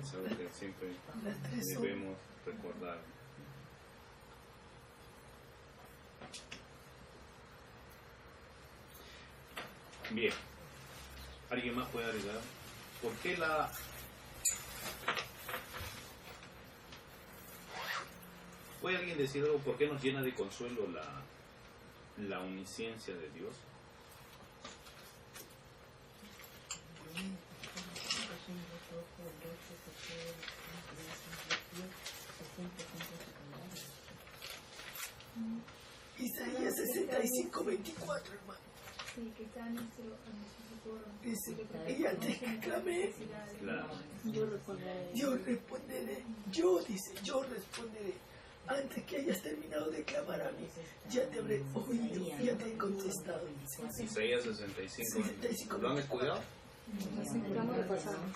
es algo que siempre debemos recordar. Bien, ¿alguien más puede agregar? ¿Por qué ¿Puede alguien decir algo? ¿Por qué nos llena de consuelo la omnisciencia de Dios? Isaías 65:24, hermano. Sí, que está a nuestro socorro. Dice, y antes que clamé, yo responderé. Yo responderé. Antes que hayas terminado de clamar a mí, ya te habré oído, ya te he contestado. Isaías 65. ¿Lo han estudiado? Estamos repasando.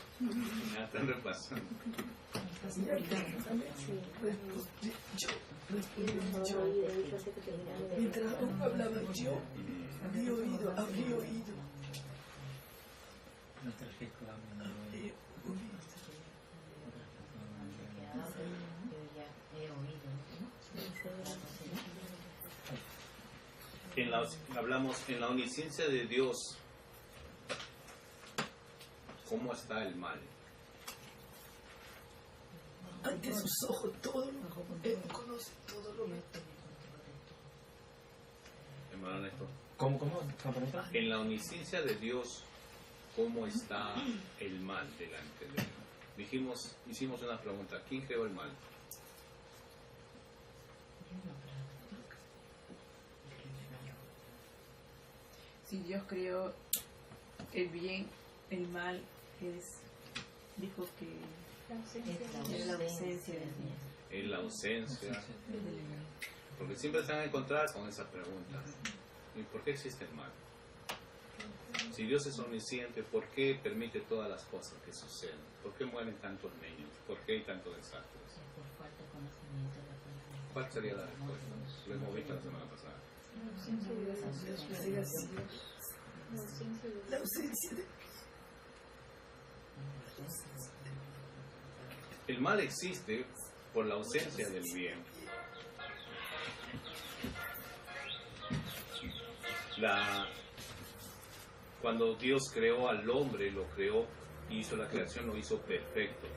Ya están repasando. Yo. Mientras aún hablaba yo, habría oído. Hablamos en la omnisciencia de Dios. ¿Cómo está el mal? Ante sus ojos todo Él conoce todo lo que... Hermano Néstor. ¿Cómo? En la omnisciencia de Dios, ¿cómo está el mal delante de Él? Hicimos una pregunta. ¿Quién creó el mal? Si Dios creó el bien, el mal dijo que es la ausencia de Dios. En la ausencia. Porque siempre se van a encontrar con esa pregunta. ¿Y por qué existe el mal? Si Dios es omnisciente, ¿por qué permite todas las cosas que suceden? ¿Por qué mueren tantos niños? ¿Por qué hay tantos desastres? ¿Cuál sería la respuesta? Lo hemos visto la semana pasada. La ausencia de... El mal existe por la ausencia del bien. Cuando Dios creó al hombre, lo creó, hizo la creación, lo hizo perfecto.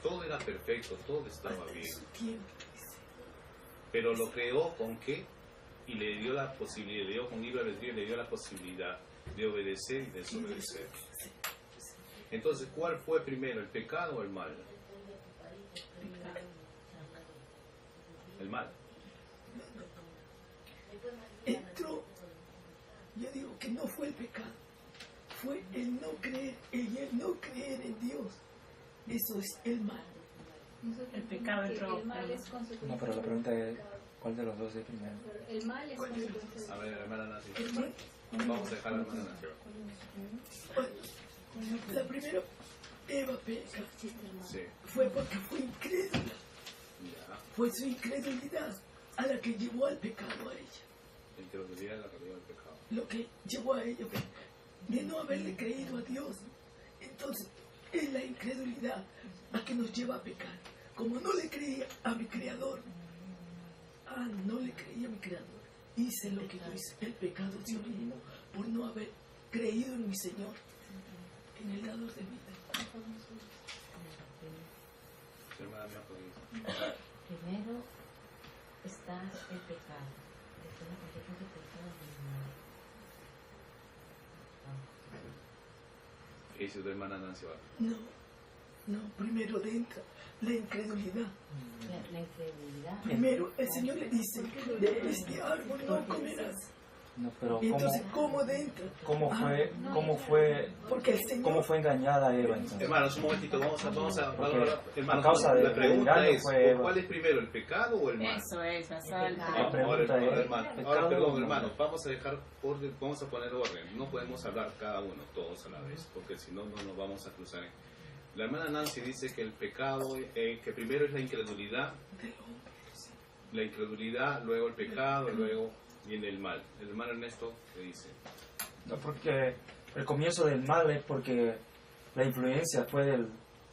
Todo era perfecto, todo estaba bien. Pero lo creó ¿con qué? Y le dio la posibilidad, le dio con libre albedrío, le dio la posibilidad de obedecer y desobedecer. Entonces, ¿cuál fue primero, el pecado o el mal? El mal. Entró, yo digo que no fue el pecado, fue el no creer en Dios. Eso es el mal. El pecado entró. El mal es consecuencia. No, pero la pregunta es, ¿cuál de los dos es primero? El mal es consecuencia. A ver, hermana Nancy. Vamos a dejar a la hermana Nancy. La primera Eva peca. Sí. Fue porque fue incrédula. Ya. Fue su incredulidad a la que llevó al pecado a ella. La incredulidad es la que lleva al pecado. Lo que llevó a ella fue de no haberle creído a Dios. Entonces, es la incredulidad la que nos lleva a pecar. Como no le creía a mi Creador, no le creía a mi Creador, hice lo que yo hice. El pecado se originó por no haber creído en mi Señor, en el dador de vida. Hermana mía, Primero está el pecado, después la consecuencia del pecado del mal. ¿qué dice tu hermana Nancy? No, primero entra la incredulidad. La incredulidad. Primero el Señor le dice, de este árbol no comerás. No, pero Entonces, ¿cómo dentro? ¿cómo fue engañada Eva entonces? Hermanos, un momentito, vamos a hermanos, a causa la pregunta del engaño es, fue Eva. ¿cuál es primero, el pecado o el mal? Eso es, basal. La pregunta es, Ahora, perdón, hermanos, vamos a dejar orden, vamos a poner orden. No podemos hablar cada uno, todos a la vez, porque si no, no nos vamos a cruzar. La hermana Nancy dice que el pecado, que primero es la incredulidad, luego el pecado, luego viene el mal. El hermano Ernesto, ¿qué dice? No, porque el comienzo del mal es porque la influencia fue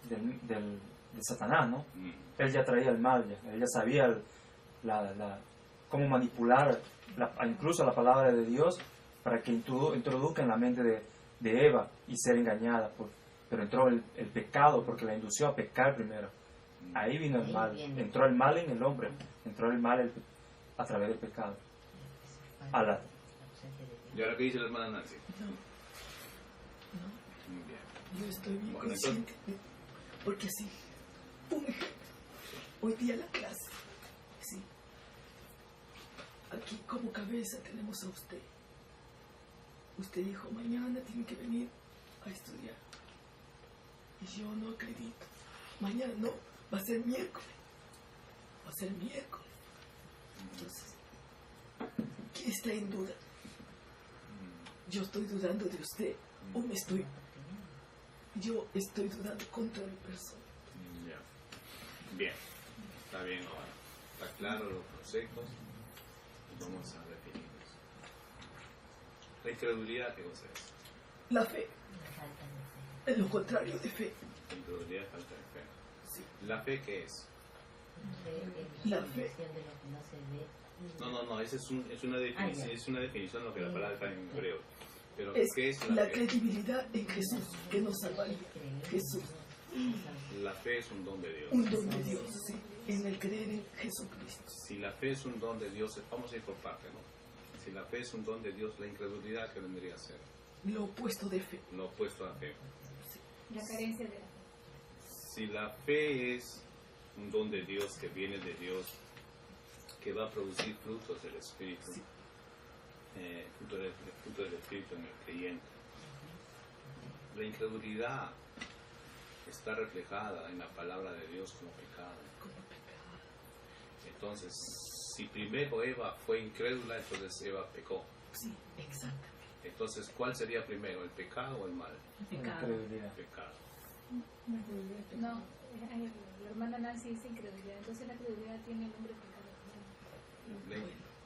de Satanás, ¿no? Mm. Él ya traía el mal, él ya sabía cómo manipular incluso la palabra de Dios para que introduzca en la mente de Eva y ser engañada. Pero entró el pecado porque la indució a pecar primero. Ahí vino el mal. Entró el mal en el hombre. Entró el mal a través del pecado. ¿Y ahora qué dice la hermana Nancy? No, Bien. yo estoy bien Bueno, consciente. Porque sí, un ejemplo. Hoy día la clase, sí. Aquí como cabeza tenemos a usted. Usted dijo, mañana tiene que venir a estudiar. Y yo no acredito. Mañana no, va a ser miércoles. Va a ser miércoles. Entonces, ¿quién está en duda? Yo estoy dudando de usted o yo estoy dudando contra mi persona. Ya. Bien. Está bien ahora. Está claro los conceptos. Vamos a definirlos. La incredulidad, ¿qué cosa es? La fe es lo contrario de fe. La incredulidad es falta de fe. Sí. ¿La fe qué es? La fe. No, esa es una definición, es una definición de lo que la palabra está en hebreo. Pero Es ¿qué es la fe? credibilidad en Jesús que nos salvaría. Jesús, La fe es un don de Dios. un don de Dios, sí, en el creer en Jesucristo. Si la fe es un don de Dios, vamos a ir por parte, ¿no? Si la fe es un don de Dios, la incredulidad, ¿qué vendría a ser? Lo opuesto de fe. Lo opuesto a fe. La carencia de la fe. Si la fe es un don de Dios, que viene de Dios, que va a producir frutos del Espíritu, Sí. fruto del Espíritu en el creyente. La incredulidad está reflejada en la palabra de Dios como pecado. Como pecado. Entonces, si primero Eva fue incrédula, entonces Eva pecó. Sí, exactamente. Entonces, ¿cuál sería primero, el pecado o el mal? Pecado. Incredulidad. Pecado. No, la hermana Nancy dice incredulidad. Entonces la credulidad tiene el nombre pecado.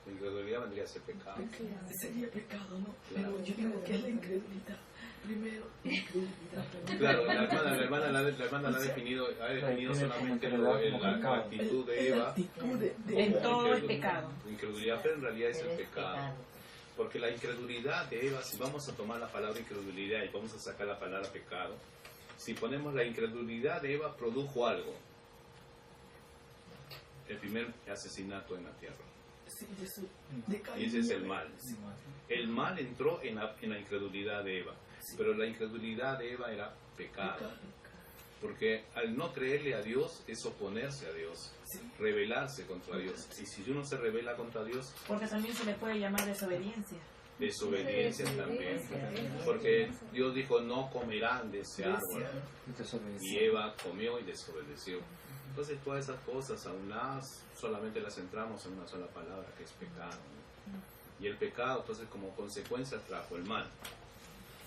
La incredulidad vendría a ser pecado. Sería pecado, ¿no? Claro. Pero yo digo que es la incredulidad. Primero, incredulidad. Claro, la hermana la ha definido solamente la actitud de La Eva. actitud de En Eva. todo es pecado. Incredulidad, pero en realidad es el pecado. Porque la incredulidad de Eva, si vamos a tomar la palabra incredulidad y vamos a sacar la palabra pecado, si ponemos la incredulidad de Eva, produjo algo. El primer asesinato en la tierra. Sí, de Caín. Y ese es el mal. El mal entró en la incredulidad de Eva. Pero la incredulidad de Eva era pecado. Pecado. Porque al no creerle a Dios es oponerse a Dios, Sí. rebelarse contra Dios. Y si uno se revela contra Dios, Porque también se le puede llamar desobediencia. desobediencia también. Porque Dios dijo, no comerán de ese árbol. Y Eva comió y desobedeció. Entonces todas esas cosas aunadas solamente las centramos en una sola palabra, que es pecado. Y el pecado entonces como consecuencia trajo el mal.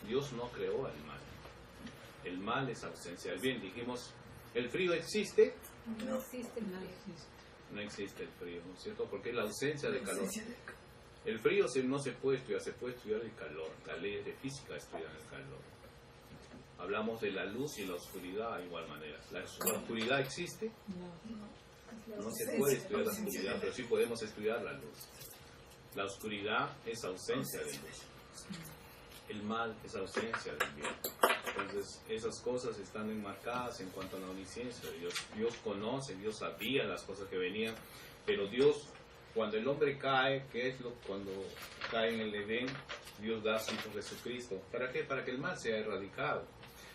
Dios no creó el mal. El mal es ausencia del bien. Dijimos, ¿el frío existe? No existe el frío. No existe el frío, ¿no es cierto? Porque es la ausencia de calor. Ausencia de- El frío no se puede estudiar, se puede estudiar el calor. Las leyes de física estudian el calor. Hablamos de la luz y la oscuridad de igual manera. ¿La oscuridad existe? No se puede estudiar la oscuridad, pero sí podemos estudiar la luz. La oscuridad es ausencia de luz. El mal es ausencia del bien. Entonces, esas cosas están enmarcadas en cuanto a la omnisciencia de Dios. Dios conoce, Dios sabía las cosas que venían, pero Dios, cuando el hombre cae, ¿qué es cuando cae en el Edén? Dios da a su Hijo Jesucristo. ¿Para qué? Para que el mal sea erradicado.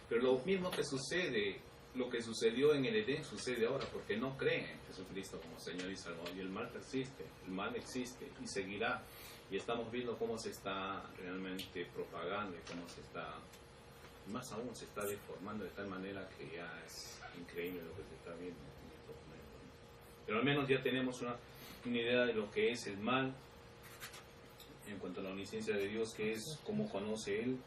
Pero lo mismo que sucede, lo que sucedió en el Edén, sucede ahora, porque no creen en Jesucristo como Señor y Salvador. Y el mal persiste, el mal existe y seguirá. Y estamos viendo cómo se está realmente propagando y cómo se está, más aún, se está deformando de tal manera que ya es increíble lo que se está viendo en estos momentos, ¿no? Pero al menos ya tenemos una idea de lo que es el mal en cuanto a la omnisciencia de Dios, que es cómo conoce Él.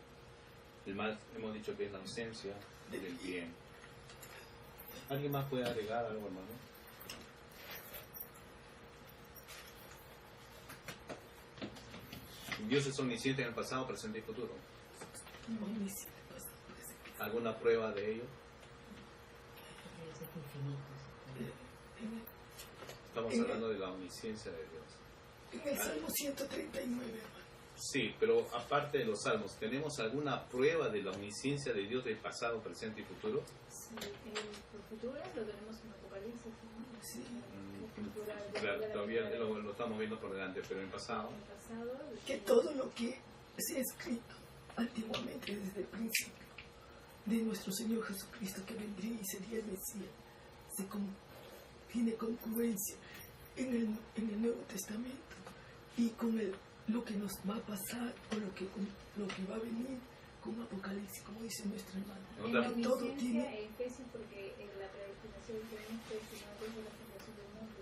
El mal, hemos dicho que es la ausencia del bien. ¿Alguien más puede agregar algo, hermano? Dios es omnisciente en el pasado, presente y futuro. Omnisciente, pasado, presente. ¿Alguna prueba de ello? estamos hablando de la omnisciencia de Dios. En el Salmo 139, hermano. Sí, pero aparte de los salmos, ¿tenemos alguna prueba de la omnisciencia de Dios del pasado, presente y futuro? Sí, el futuro lo tenemos en Apocalipsis, ¿no? Sí. Claro, todavía lo estamos viendo por delante, pero en pasado. Que todo lo que se ha escrito antiguamente desde el principio de nuestro Señor Jesucristo que vendría y sería el Mesías tiene congruencia en el Nuevo Testamento y con lo que nos va a pasar o lo que va a venir con Apocalipsis, como dice nuestro hermano. En la Todo tiene Efesios, porque en la predestinación tenemos predestinado desde la fundación del mundo.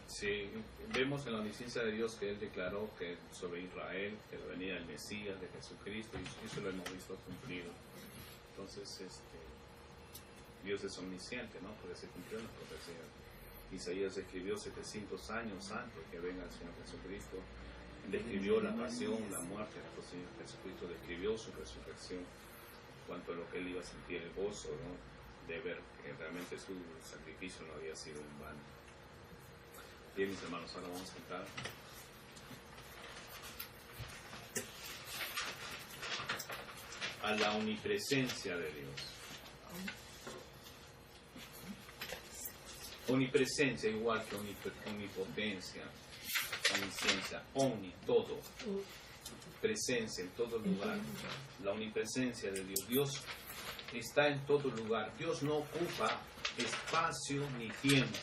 Sí, vemos en la omnisciencia de Dios que Él declaró que sobre Israel, que venía el Mesías de Jesucristo, y eso lo hemos visto cumplido. Entonces, Dios es omnisciente, ¿no? Porque se cumplió la profecía. Isaías escribió 700 años antes que venga el Señor Jesucristo. Describió la pasión, la muerte del Señor Jesucristo, describió su resurrección, cuanto a lo que Él iba a sentir el gozo, ¿no? De ver que realmente su sacrificio no había sido en vano. Bien, mis hermanos, ahora vamos a entrar a la omnipresencia de Dios. Omnipresencia igual que omnipotencia, omnisciencia, omni, todo, presencia en todo lugar, la omnipresencia de Dios. Dios está en todo lugar. Dios no ocupa espacio ni tiempo.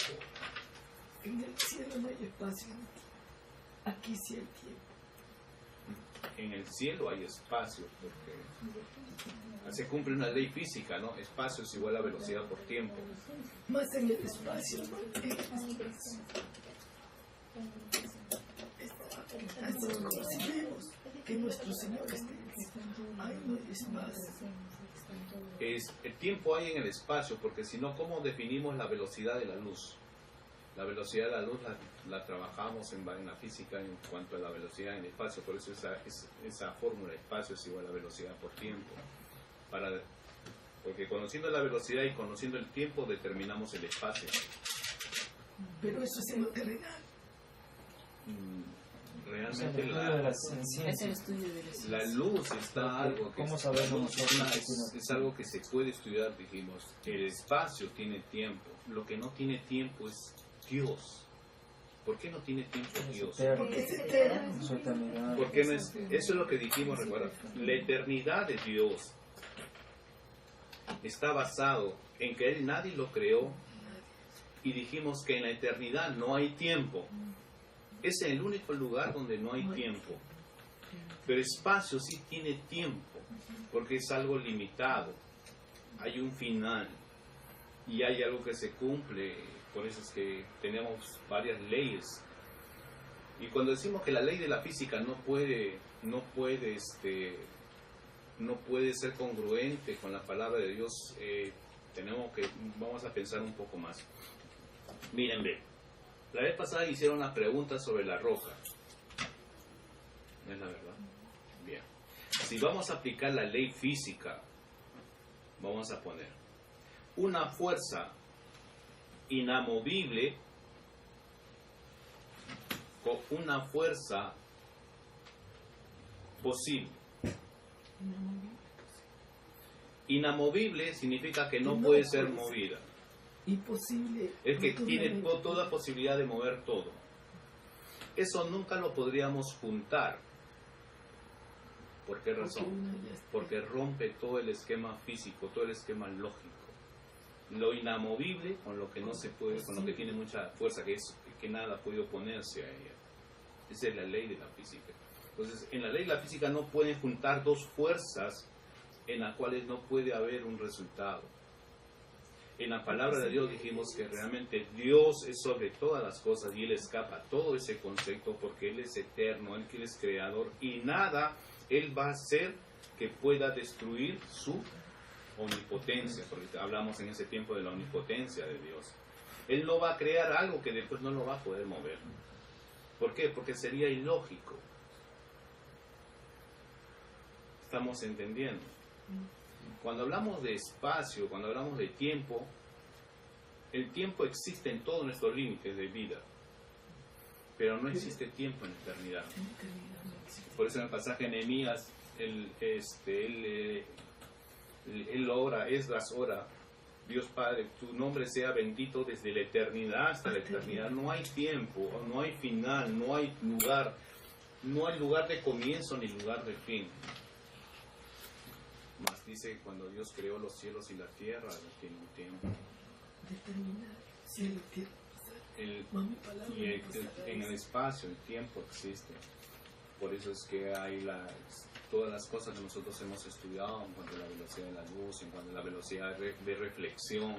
en el cielo no hay espacio, aquí sí hay tiempo. En el cielo hay espacio, porque se cumple una ley física, ¿no? Espacio es igual a velocidad por tiempo. Más en el espacio, ¿no? Así como si vemos que nuestro Señor está en el cielo, ahí no hay espacio. El tiempo hay en el espacio, porque si no, ¿cómo definimos la velocidad de la luz? La velocidad de la luz la trabajamos en la física en cuanto a la velocidad en el espacio, por eso esa fórmula, espacio es igual a velocidad por tiempo. Porque conociendo la velocidad y conociendo el tiempo determinamos el espacio. Pero eso es en lo terrenal. Realmente Es el estudio de la luz está algo que ¿Cómo sabemos nosotros? es algo que se puede estudiar, dijimos. El espacio tiene tiempo. Lo que no tiene tiempo es Dios. ¿Por qué no tiene tiempo Dios? Porque es eterno. Porque no es, eso es lo que dijimos, recuerda. La eternidad de Dios está basado en que Él nadie lo creó y dijimos que en la eternidad no hay tiempo. Es el único lugar donde no hay tiempo. Pero espacio sí tiene tiempo, porque es algo limitado. Hay un final y hay algo que se cumple. Por eso es que tenemos varias leyes. Y cuando decimos que la ley de la física no puede ser congruente con la palabra de Dios, vamos a pensar un poco más. Miren, la vez pasada hicieron una pregunta sobre la roca. ¿No es la verdad? Bien. Si vamos a aplicar la ley física, vamos a poner una fuerza inamovible con una fuerza posible. Inamovible significa que no puede ser movida. Imposible. Es que tiene toda posibilidad de mover todo. Eso nunca lo podríamos juntar. ¿Por qué razón? Porque rompe todo el esquema físico, todo el esquema lógico. Lo inamovible con lo que no se puede, con lo que tiene mucha fuerza, que nada puede oponerse a ella. Esa es la ley de la física. Entonces, en la ley de la física no pueden juntar dos fuerzas en las cuales no puede haber un resultado. En la palabra de Dios dijimos que realmente Dios es sobre todas las cosas y Él escapa a todo ese concepto porque Él es eterno, Él es creador y nada Él va a hacer que pueda destruir su omnipotencia, porque hablamos en ese tiempo de la omnipotencia de Dios. Él no va a crear algo que después no lo va a poder mover. ¿Por qué? Porque sería ilógico. ¿Estamos entendiendo? Cuando hablamos de espacio, cuando hablamos de tiempo, El tiempo existe en todos nuestros límites de vida, pero no existe tiempo en la eternidad. Por eso en el pasaje de Nehemías, él ora, Esdras ora, Dios Padre, tu nombre sea bendito desde la eternidad hasta la eternidad. No hay tiempo, no hay final, no hay lugar de comienzo ni lugar de fin. Más dice que cuando Dios creó los cielos y la tierra, no tiene un tiempo. Determinar cielo y tierra. En el espacio, el tiempo existe. Por eso es que hay todas las cosas que nosotros hemos estudiado en cuanto a la velocidad de la luz, en cuanto a la velocidad de reflexión,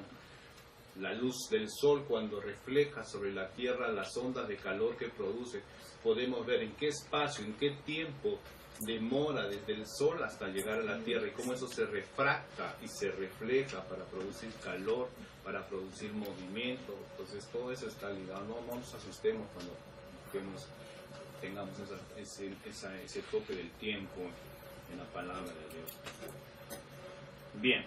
la luz del sol cuando refleja sobre la tierra las ondas de calor que produce, podemos ver en qué espacio, en qué tiempo demora desde el sol hasta llegar a la tierra y cómo eso se refracta y se refleja para producir calor, para producir movimiento. Entonces todo eso está ligado. No nos asustemos cuando tengamos ese tope del tiempo en la palabra de Dios. Bien,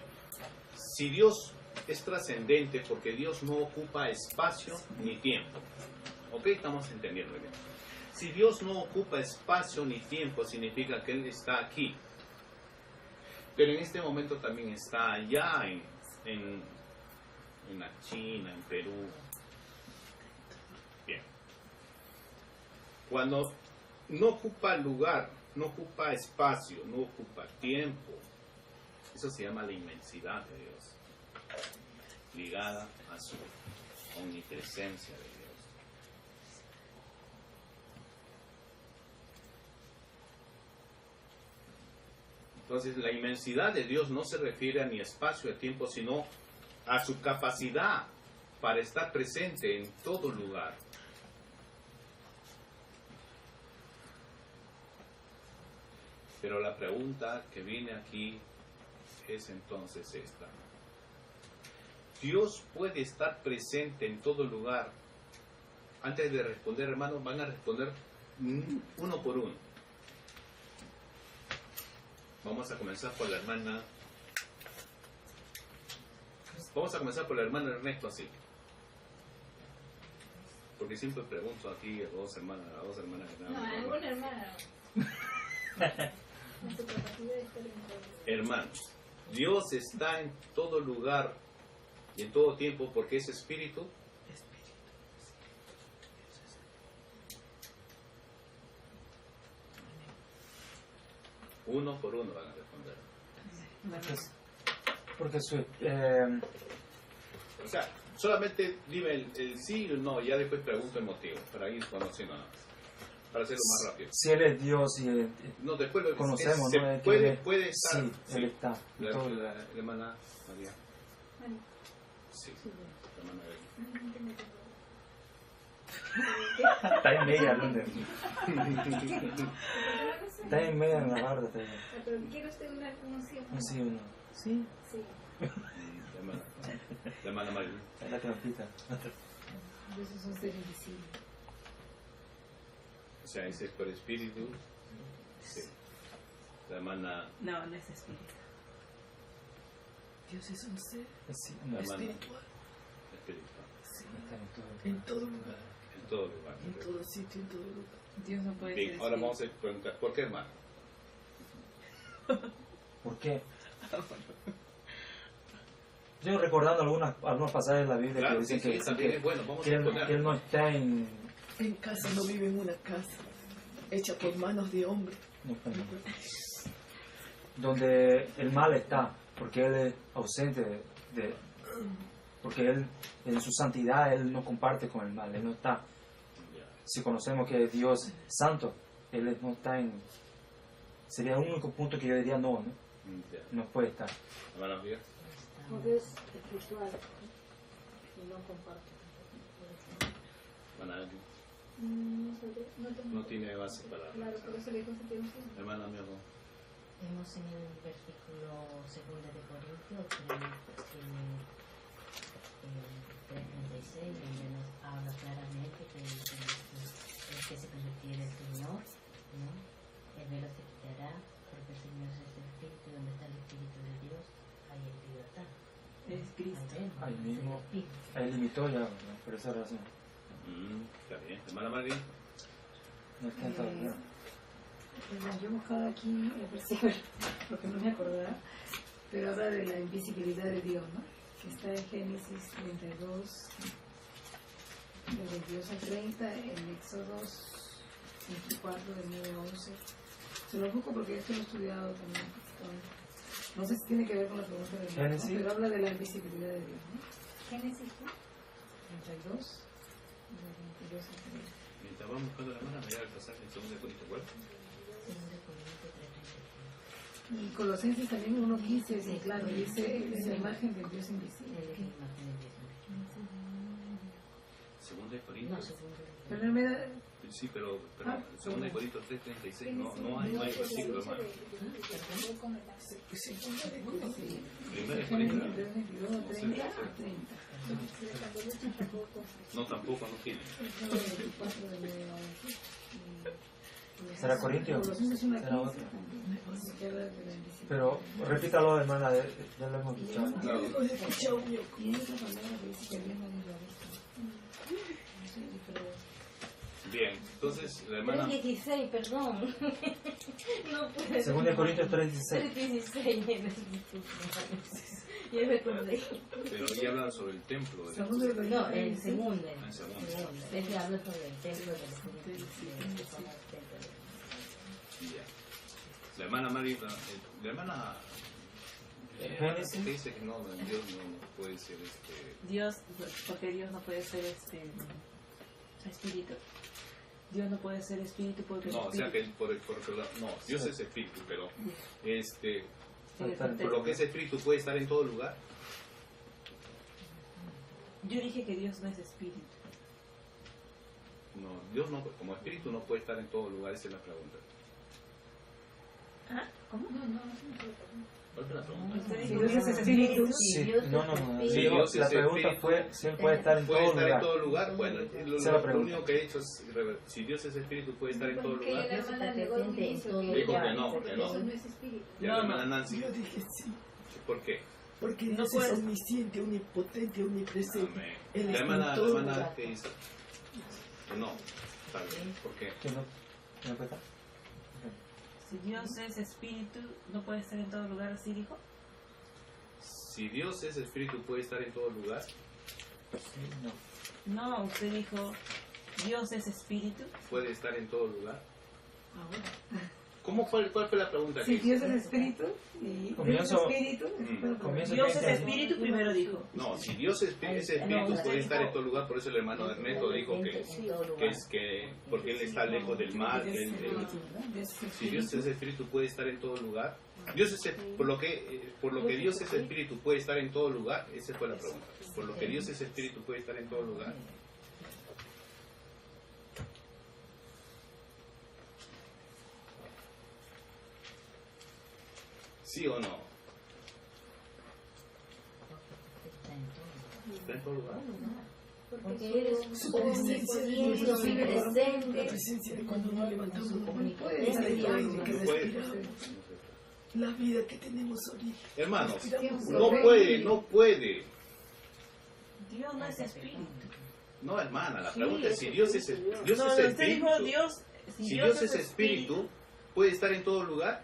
si Dios es trascendente porque Dios no ocupa espacio ni tiempo. ¿Ok? Estamos entendiendo bien. Si Dios no ocupa espacio ni tiempo, significa que Él está aquí. Pero en este momento también está allá en la China, en Perú. Bien. Cuando no ocupa lugar, no ocupa espacio, no ocupa tiempo, eso se llama la inmensidad de Dios, ligada a su omnipresencia de Dios. Entonces, la inmensidad de Dios no se refiere a ni espacio ni tiempo, sino a su capacidad para estar presente en todo lugar. Pero la pregunta que viene aquí es entonces esta. ¿Dios puede estar presente en todo lugar? Antes de responder, hermanos, van a responder uno por uno. Vamos a comenzar por la hermana. Vamos a comenzar por la hermana Ernesto así. Porque siempre pregunto aquí a dos hermanas que nada. No, alguna hermana. Nuestra capacidad de estar en todo. Hermanos, Dios está en todo lugar y en todo tiempo porque es espíritu. Uno por uno van a responder. Porque O sea, solamente dime el sí o no, ya después pregunto el motivo, para ir conociendo nada más. Para hacerlo más rápido. si Él es Dios y No, después lo conocemos, se ¿no? puede estar. Sí, Él está. La Todo. hermana María. Bueno, Sí, la hermana María. Está en media, ¿no? Está en media en la barra también. pero quiero usted un sí. Un sí, uno. Sí. Sí. La hermana María. Es la trampita. Eso es un ser invisible. O sea, ese es por espíritu. Sí. La hermana. No, no es espíritu. Dios es un ser Sí, La hermana espiritual. espiritual. Sí, está en todo. en todo lugar, En todo lugar. en todo sitio, en todo lugar. Dios no puede Bien, ser ahora espíritu. vamos a preguntar, ¿por qué hermano? ¿Por qué? Yo recordando algunos pasajes de la Biblia Claro, que dicen sí, también es bueno, vamos a que él responder. no está en... En casa no vive en una casa hecha por manos de hombre. no está en- donde el mal está, porque Él es ausente porque Él en su santidad Él no comparte con el mal, Él no está. Si conocemos que Dios es santo, Él no está en... Sería el único punto que yo diría no Ya. no puede estar. Hermana María. Porque es espiritual y no comparte. Hermana Ángel. No sabría, no tengo. No tiene base para. Claro, por eso le dijo que tiene un sí. Hermana mi amor. Vemos en el versículo 2 de Corintios que 3:36, donde nos habla claramente que el que se convirtiera el Señor, ¿no? El velo se quitará, porque el Señor es el Espíritu, y donde está el Espíritu de Dios hay libertad. Cristo. Ahí mismo, ahí limitó ya, ¿no? Por esa razón. Está bien. Hermana María. No es tanto, ¿no? Yo he buscado aquí el versículo, porque no me acordaba, pero habla de la invisibilidad de Dios, ¿no? Que está en Génesis 32, de 22 al 30, en Éxodo 24, del 9 al 11. Se lo busco porque esto lo he estudiado también. No sé si tiene que ver con la pregunta de Dios, ¿no? Pero habla de la invisibilidad de Dios, ¿no? Génesis 32, de 22 al 30. Mientras vamos buscando la hermana, mirar el pasaje en 2 Corintios 4. Y Colosenses también 1.15, sí, claro, dice, es la imagen del Dios invisible. Segundo de Corintios. Pero no me da... Sí, pero 2 de Corintios 3:36 no hay versículo, hermano. Primero de Corintios. 22, 30 a 30. No, tampoco, no tiene. ¿Será Corintio? Colosenses 1.15 ¿Será otro? también, que habla de la invisibilidad. Pero repítalo, hermana, ya lo hemos escuchado. Yo lo he escuchado, mi ojo. Y hay otra palabra que dice que Dios nadie lo ha visto. No sé, pero... Bien, entonces la hermana. 3:16, perdón. No puede. Según de Corintios 3:16. 3:16. Ya me acordé. Pero ella habla sobre el templo. Segundo de Corintios No, el 3:16. segundo. El segundo. Ella habla sobre el templo del Espíritu. Ya. La hermana María, la hermana Génesis. que dice que no, Dios no puede ser Dios, porque Dios no puede ser espíritu. Dios no puede ser espíritu porque no, es o sea espíritu. que no, Dios es espíritu, pero Tiene por lo que es espíritu puede estar en todo lugar. Yo dije que Dios no es espíritu. No, Dios no, como espíritu no puede estar en todo lugar, esa es la pregunta. ¿Cómo? ¿Cuál es la pregunta? Usted Si dijo Dios es espíritu. Sí, no. Si Sí, Dios la es pregunta espíritu, fue si él puede estar en ¿Puede todo estar lugar. en todo lugar? Bueno, Esa es la lo pregunta. único que he hecho es, si Dios es espíritu, puede estar en todo Porque lugar. la hermana negó al inicio Dijo que no, porque que no. Dios no es espíritu. Y a la hermana Nancy, Yo dije sí, ¿por qué? porque No Dios puedes. es omnisciente, omnipotente, omnipresente. Amén. Él La está en hermana todo lugar. ¿qué dice? Que no, está bien. ¿Por qué? ¿Que no puede estar? Si Dios es espíritu, no puede estar en todo lugar, ¿así dijo? Si Dios es espíritu, puede estar en todo lugar. Sí, no. No, usted dijo, Dios es espíritu. Puede estar en todo lugar. Ahora. ¿Cuál fue la pregunta? Si que Dios hice? es espíritu y Comienzo- Dios es espíritu, Comienzo Dios es que- espíritu, primero dijo. No, si Dios es espíritu, puede estar en todo lugar. Por eso el hermano Ernesto dijo que es que porque él está lejos del mal. Si Dios es espíritu, puede estar en todo lugar. Dios es, por lo que Dios es espíritu, puede estar en todo lugar. Esa fue la pregunta. Por lo que Dios es espíritu, puede estar en todo lugar. ¿Sí o no? Está en todo lugar. Porque eres Su presencia de Dios omnipotente, nos vive la omnipresente. presencia de cuando nos levantamos. Su Puede estar omnipotencia. en todo aire que No puede. respiramos. La vida que tenemos ahorita. Hermanos, Respiramos no aire. puede. Dios no es espíritu. No, hermana, la pregunta es si Dios es No, Dios es usted espíritu. dijo Dios. Si Dios es espíritu, puede estar en todo lugar.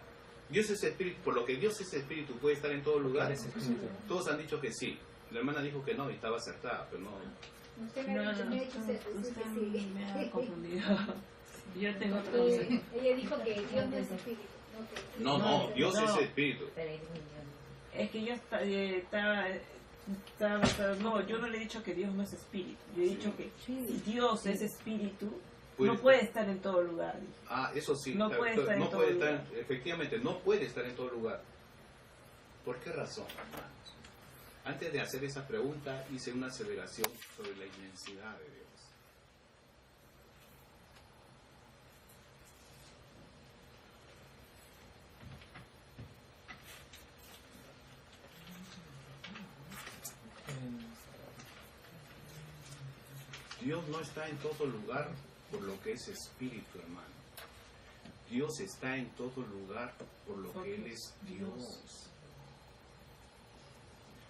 Dios es espíritu, por lo que Dios es espíritu, puede estar en todo lugar. Es espíritu. Todos han dicho que sí. La hermana dijo que no y estaba acertada, pero no. Usted me ha dicho decir que usted sí. me ha confundido. Yo tengo otra Porque cosa. ella dijo que Dios no es espíritu. No, Dios no. es espíritu. Es que yo no, yo no le he dicho que Dios no es espíritu. Yo he dicho que si Dios es espíritu, no puede estar en todo lugar. dije. Ah, eso sí. No puede estar en no todo puede lugar. estar, efectivamente, no puede estar en todo lugar. ¿Por qué razón, hermanos? Antes de hacer esa pregunta, hice una aseveración sobre la inmensidad de Dios. Dios no está en todo lugar por lo que es espíritu, hermano. Dios está en todo lugar por lo que Él es Dios.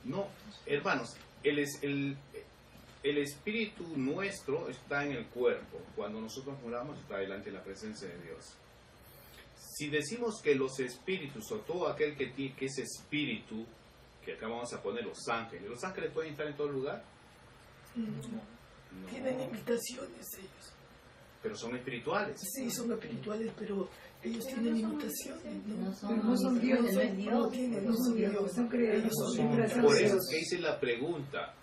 No, hermanos, el espíritu nuestro está en el cuerpo. Cuando nosotros muramos está delante de la presencia de Dios. Si decimos que los espíritus o todo aquel que es espíritu, que acá vamos a poner los ángeles pueden estar en todo lugar. No. Tienen limitaciones ellos. Pero son espirituales. Sí, son espirituales, pero ellos tienen limitaciones. No son Dios, no es Dios. No son Dios, son creados. Por eso es que hice la pregunta.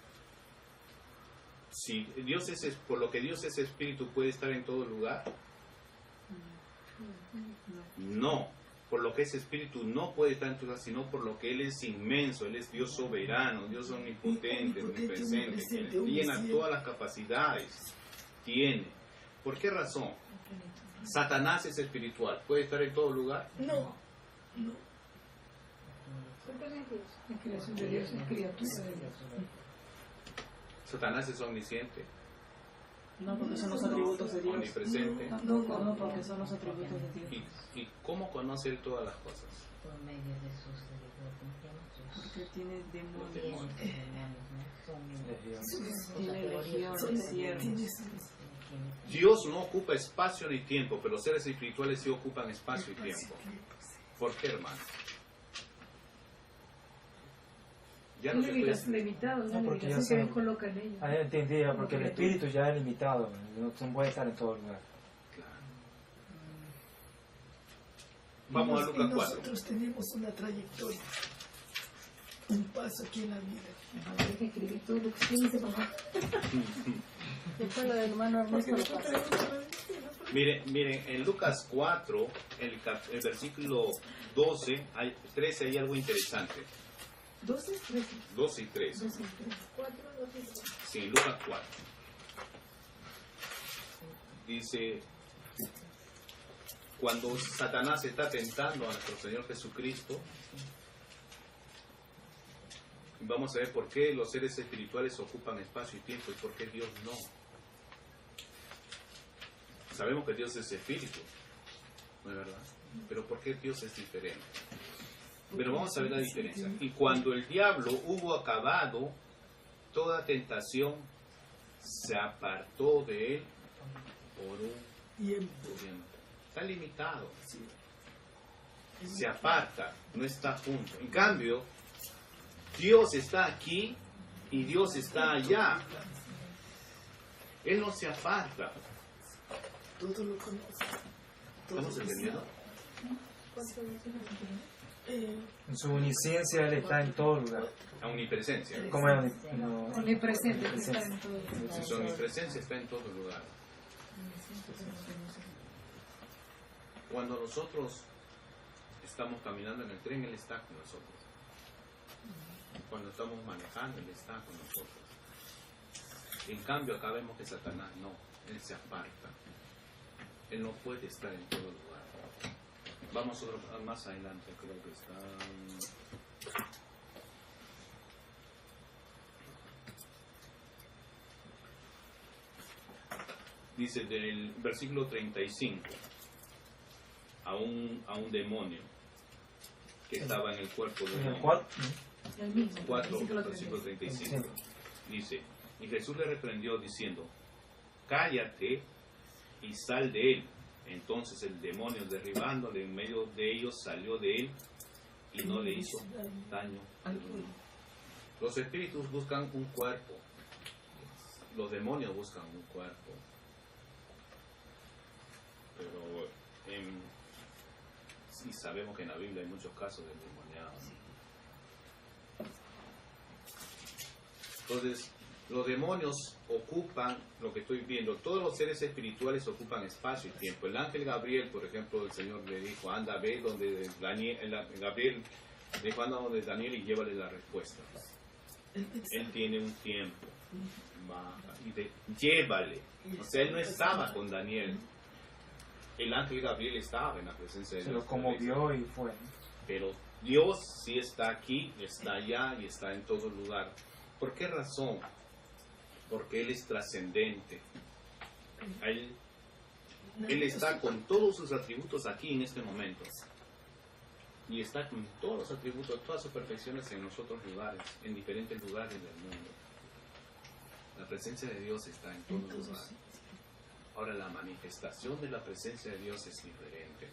Si Dios por lo que Dios es espíritu, ¿puede estar en todo lugar? No. Por lo que es espíritu no puede estar en todo lugar, sino por lo que Él es inmenso. Él es Dios soberano, Dios omnipotente, omnipresente, que llena todas las capacidades. Tiene. ¿Por qué razón? Satanás es espiritual. ¿Puede estar en todo lugar? No. La creación de Dios es criatura de Dios. Satanás es omnisciente, No, porque son los atributos de Dios. omnipresente. No, porque son los atributos de Dios. ¿Y cómo conoce Él todas las cosas? Por medio de sus Porque tiene Los demonios. demonios. Tiene legiones de siervos. Dios no ocupa espacio ni tiempo, pero los seres espirituales sí ocupan espacio y tiempo. ¿Por qué, hermano? Ya no se puede... Limitado, No, una porque ya limitación que son- Dios coloca en ellos. Ah, entendí, porque el espíritu ya es limitado, no puede estar en todo lugar. Claro. Vamos a Lucas 4. Nosotros tenemos una trayectoria, un paso aquí en la vida. Hay que escribir todo lo que se dice, papá. Después lo del hermano Ernesto lo pasa. Miren, en Lucas 4, el versículo 12, 13, hay algo interesante. 12, 13. 12 y 13. 12, 13. 4, 2 y 3. Sí, Lucas 4. Dice, cuando Satanás está tentando a nuestro Señor Jesucristo, vamos a ver por qué los seres espirituales ocupan espacio y tiempo y por qué Dios no. Sabemos que Dios es espíritu, ¿no es verdad? Pero ¿por qué Dios es diferente? Pero vamos a ver la diferencia. Y cuando el diablo hubo acabado toda tentación, se apartó de él por un tiempo. Está limitado. Se aparta, no está junto. En cambio, Dios está aquí y Dios está allá. Él no se aparta. Todo lo conoce. ¿Estamos entendiendo? En su omnisciencia Él está en todo lugar. La omnipresencia. Como es Omnipresente, que está en todo. Si su omnipresencia está en todo lugar. Cuando nosotros estamos caminando en el tren, Él está con nosotros. Cuando estamos manejando, Él está con nosotros. En cambio, acá vemos que Satanás no, Él se aparta. Él no puede estar en todo lugar. Vamos más adelante, creo que está... Dice del versículo 35, a un demonio que estaba en el cuerpo de un En el hombre. cual, 4, versículo 35. Dice, y Jesús le reprendió diciendo, cállate y sal de él. Entonces el demonio, derribándole en medio de ellos, salió de él y no le hizo daño alguno. Los espíritus buscan un cuerpo. Los demonios buscan un cuerpo. Pero sí sabemos que en la Biblia hay muchos casos de endemoniados. Entonces, los demonios ocupan lo que estoy viendo. Todos los seres espirituales ocupan espacio y tiempo. El ángel Gabriel, por ejemplo, el Señor le dijo, anda, ve donde Gabriel le dijo, anda donde Daniel y llévale la respuesta. Él tiene un tiempo. Llévale. O sea, él no estaba con Daniel. El ángel Gabriel estaba en la presencia de se Dios. lo conmovió y fue. Pero Dios sí está aquí, está allá y está en todo lugar. ¿Por qué razón? Porque Él es trascendente. Él está con todos sus atributos aquí en este momento. Y está con todos los atributos, todas sus perfecciones en los otros lugares, en diferentes lugares del mundo. La presencia de Dios está en todos los lugares. Ahora, la manifestación de la presencia de Dios es diferente.